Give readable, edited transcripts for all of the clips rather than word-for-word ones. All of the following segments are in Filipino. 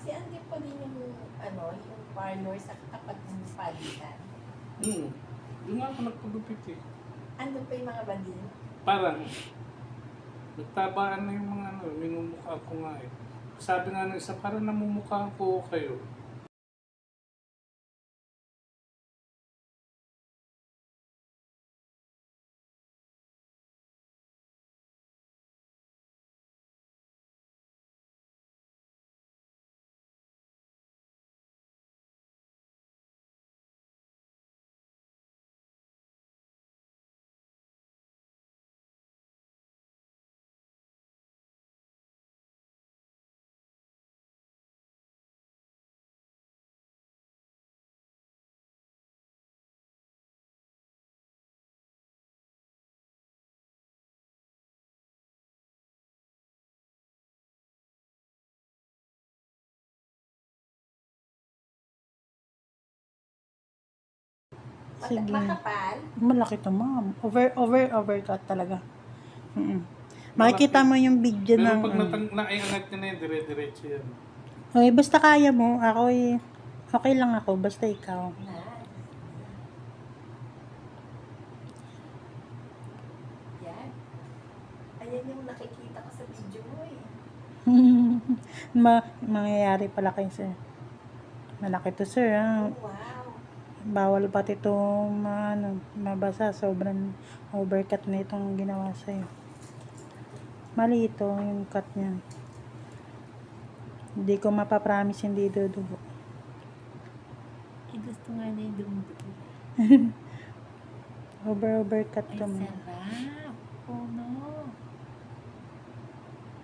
Si Andy pa din yung, yung parlor sa katapat ng palitan. Doon nga ako nagpagupit eh. Andun pa yung mga bading? Parang, nagtabaan na yung mga minumukha ko nga eh. Sabi nga ng isa, parang namumukha ko kayo. Sige. Makapal? Malaki to, ma'am. Overcut talaga. Makikita mo yung video Pero ng... pag naiangat niya na yun, dire-diretso yan. Okay, basta kaya mo. Ako okay lang ako. Basta ikaw. Yan. Ayan yung nakikita ko sa video mo eh. Mangyayari pala kayo, sir. Malaki to, sir. Oh, wow. Bawal pati itong mabasa. Sobrang overcut na itong ginawa sa'yo. Mali ito yung cut niya. Hindi ko mapapromise hindi dudugo. Eh, gusto nga na yung dumudugo. Overcut Ay, to mo. sarap. Oh, no.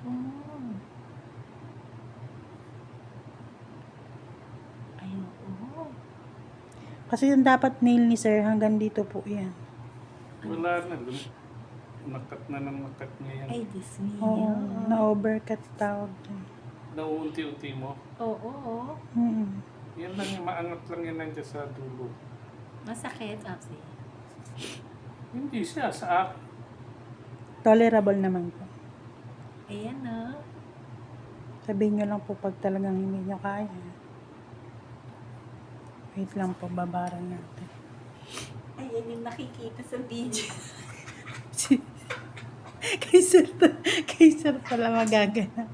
Oh. Ay, oo. Kasi yung dapat nail ni sir, hanggang dito po yan. Wala na. Nakat na ng nakat niya yan. Ay, this me. Oo, na-overcut tawag dyan. Nauunti-unti mo. Oo. Yan lang, maangat lang yan nandiyan sa dulo. Masakit, Apsi. Hindi siya, sa akin. Tolerable naman po. Ayan na. Sabihin nyo lang po pag talagang hindi nyo kaya. Wait lang po, babaran natin. Ayan yung nakikita sa video. kay sir pala magagana.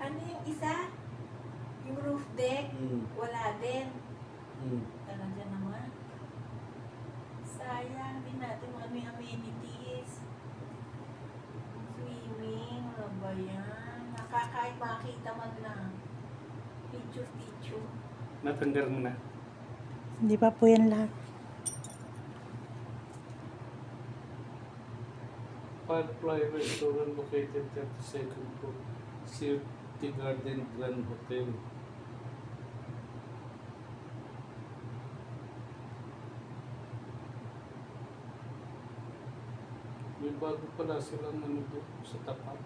Ano yung isa? Yung roof deck? Wala din. Talaga naman. Sayang din natin mga may amenities. Swimming, ano ba yan? Nakakahit makita man lang. Picture. Natanggal mo na. Hindi pa po yan lahat. Firefly Restaurant located 32nd floor, City Garden Grand Hotel. May bago pala silang doon sa tapat.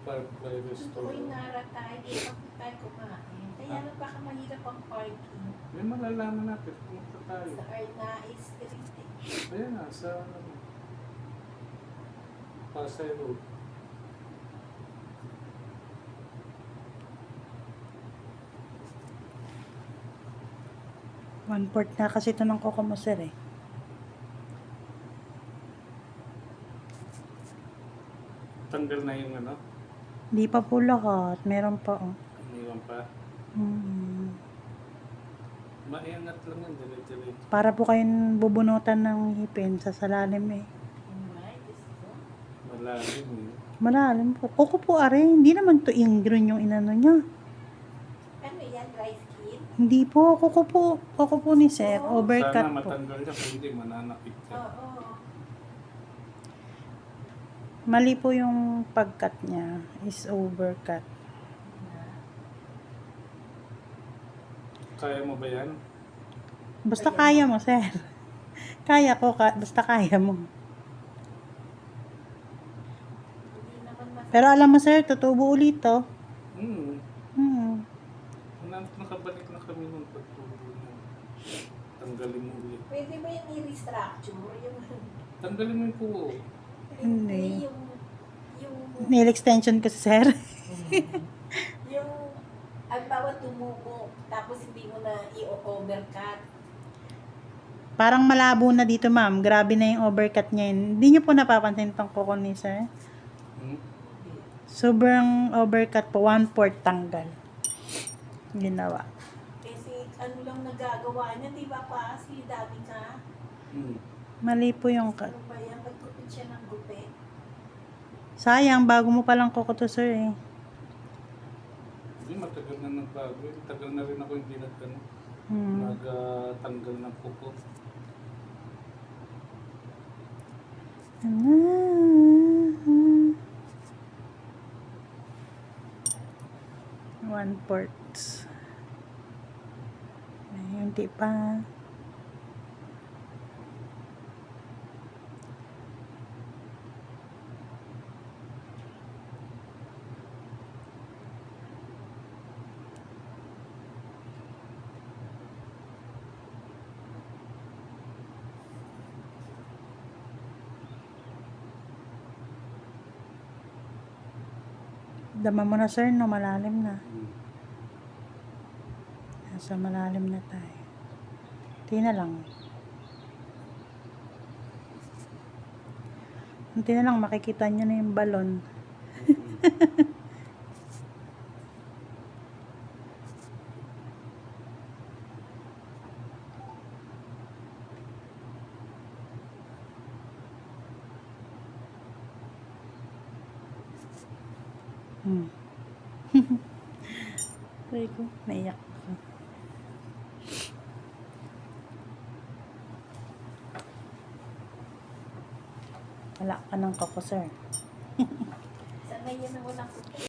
Firefly Ito Restaurant. yung naratay. Di pa po tayo kumain. Kaya lang baka mahirap ang parking. May malalaman natin kung tayo. Sa Arnaiz Street. Ayan na, sa Pasay Road. One-fourth na kasi ito ng Coco mo, sir eh. Natanggal na yung ano? Di pa po lahat. Meron pa, oh. Iniwan pa. Maiangat lang yan, dire-diretso. Para po kayong bubunutan ng ngipin sa salalim eh. Ay, Diyos ko. Malalim eh. Malalim po. Kuko po are. Hindi naman to ingrown yung inano niya. Ano yan, dry skin? Hindi po. Kuko po ni Sir. Oo. Overcut Sana po. matanggal niya, kung hindi mananakit ka. Oo. Mali po yung pagcut niya. Is overcut. Kaya mo ba yan? Basta kaya mo, Sir. Kaya ko. Basta kaya mo. Hindi naman masakit. Pero alam mo, Sir, tutubo ulit to. Nakabalik na kami nung pagtubo niya. Tanggalin mo ulit. Pwede ba yung i-restructure? Yung, Tanggalin mo yung kuwo. Hindi. Yung, Nail extension ko, Sir. yung, ang bawat tumubo, tapos hindi mo na i-overcut. Parang malabo na dito, ma'am. Grabe na yung overcut niya. Hindi niyo po napapansin itong kuko ni Sir. Sobrang overcut po. 1/4 tanggal. Ginawa. Kasi ano lang nagagawa niya, di ba pa? Si dati ka. Mali po yung cut. Ano ba yan? Pagkupit siya ng gupit. Sayang, bago mo palang kuko to, Sir eh. Hindi, matagal na nagbago. Tagal na rin ako hindi Hmm. nagtanggal ng kuko. One fourth. Ayun, di pa. Dama mo na, Sir, no? Malalim na. Nasa malalim na tayo. Unti na lang. Unti na lang, makikita nyo na yung balon. Ay ko, naiyak ko. Wala ka ng kuko, Sir. Sanay yan na walang kupit.